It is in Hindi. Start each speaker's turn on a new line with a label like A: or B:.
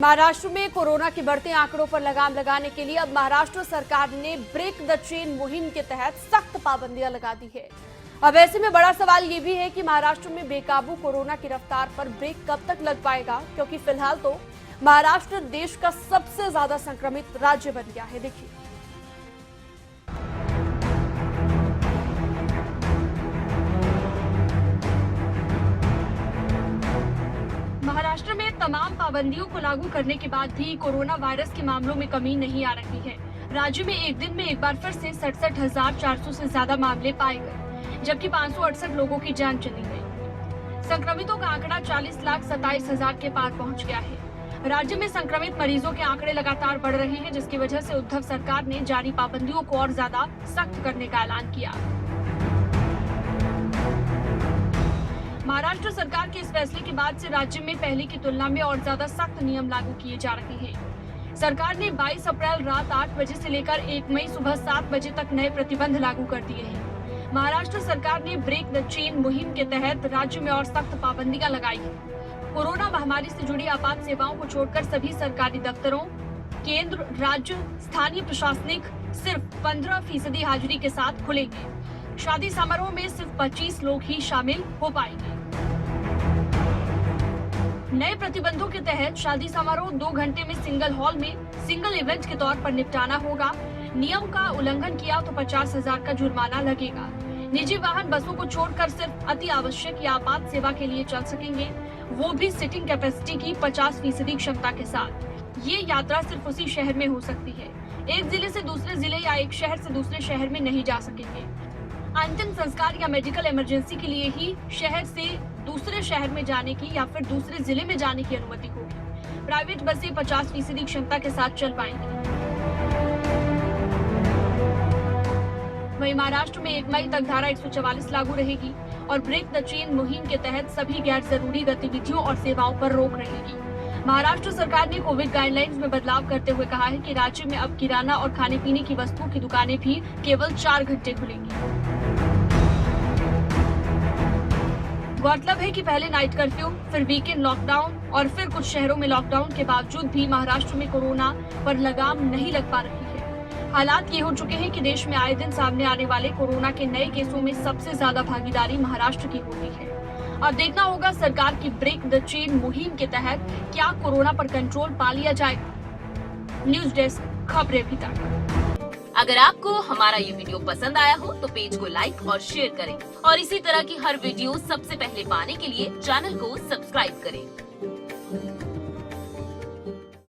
A: महाराष्ट्र में कोरोना के बढ़ते आंकड़ों पर लगाम लगाने के लिए अब महाराष्ट्र सरकार ने ब्रेक द चेन मुहिम के तहत सख्त पाबंदियां लगा दी है। अब ऐसे में बड़ा सवाल ये भी है कि महाराष्ट्र में बेकाबू कोरोना की रफ्तार पर ब्रेक कब तक लग पाएगा, क्योंकि फिलहाल तो महाराष्ट्र देश का सबसे ज्यादा संक्रमित राज्य बन गया है। देखिए, महाराष्ट्र में तमाम पाबंदियों को लागू करने के बाद भी कोरोना वायरस के मामलों में कमी नहीं आ रही है। राज्य में एक दिन में एक बार फिर से 67,400 से ज्यादा मामले पाए गए, जबकि 568 लोगों की जान चली गई। संक्रमितों का आंकड़ा 40,27,000 के पार पहुंच गया है। राज्य में संक्रमित मरीजों के आंकड़े लगातार बढ़ रहे हैं, जिसकी वजह से उद्धव सरकार ने जारी पाबंदियों को और ज्यादा सख्त करने का ऐलान किया। महाराष्ट्र सरकार के इस फैसले के बाद से राज्य में पहले की तुलना में और ज्यादा सख्त नियम लागू किए जा रहे हैं। सरकार ने 22 अप्रैल रात 8 बजे से लेकर 1 मई सुबह 7 बजे तक नए प्रतिबंध लागू कर दिए हैं। महाराष्ट्र सरकार ने ब्रेक द चेन मुहिम के तहत राज्य में और सख्त पाबंदियां लगाई हैं। कोरोना महामारी से जुड़ी आपात सेवाओं को छोड़कर सभी सरकारी दफ्तरों, केंद्र, राज्य, स्थानीय प्रशासनिक सिर्फ 15% हाजिरी के साथ खुलेंगे। शादी समारोह में सिर्फ 25 लोग ही शामिल हो पाएंगे। नए प्रतिबंधों के तहत शादी समारोह 2 घंटे में सिंगल हॉल में सिंगल इवेंट के तौर पर निपटाना होगा। नियम का उल्लंघन किया तो 50,000 का जुर्माना लगेगा। निजी वाहन बसों को छोड़कर सिर्फ अति आवश्यक या आपात सेवा के लिए चल सकेंगे, वो भी सिटिंग कैपेसिटी की 50% क्षमता के साथ। ये यात्रा सिर्फ उसी शहर में हो सकती है। एक जिले से दूसरे जिले या एक शहर से दूसरे शहर में नहीं जा सकेंगे। अंतिम संस्कार या मेडिकल इमरजेंसी के लिए ही शहर से दूसरे शहर में जाने की या फिर दूसरे जिले में जाने की अनुमति होगी। प्राइवेट बसें 50% क्षमता के साथ चल पाएंगी। वहीं महाराष्ट्र में 1 मई तक धारा 144 लागू रहेगी और ब्रेक द चेन मुहिम के तहत सभी गैर जरूरी गतिविधियों और सेवाओं पर रोक रहेगी। महाराष्ट्र सरकार ने कोविड गाइडलाइंस में बदलाव करते हुए कहा है कि राज्य में अब किराना और खाने पीने की वस्तुओं की दुकानें भी केवल 4 घंटे खुलेंगी। गौरतलब है कि पहले नाइट कर्फ्यू, फिर वीकेंड लॉकडाउन और फिर कुछ शहरों में लॉकडाउन के बावजूद भी महाराष्ट्र में कोरोना पर लगाम नहीं लग पा रही है। हालात ये हो चुके हैं कि देश में आए दिन सामने आने वाले कोरोना के नए केसों में सबसे ज्यादा भागीदारी महाराष्ट्र की होती है। अब देखना होगा सरकार की ब्रेक द चेन मुहिम के तहत क्या कोरोना पर कंट्रोल पा लिया जाएगा। न्यूज डेस्क, खबरें अभी तक।
B: अगर आपको हमारा ये वीडियो पसंद आया हो तो पेज को लाइक और शेयर करें और इसी तरह की हर वीडियो सबसे पहले पाने के लिए चैनल को सब्सक्राइब करें।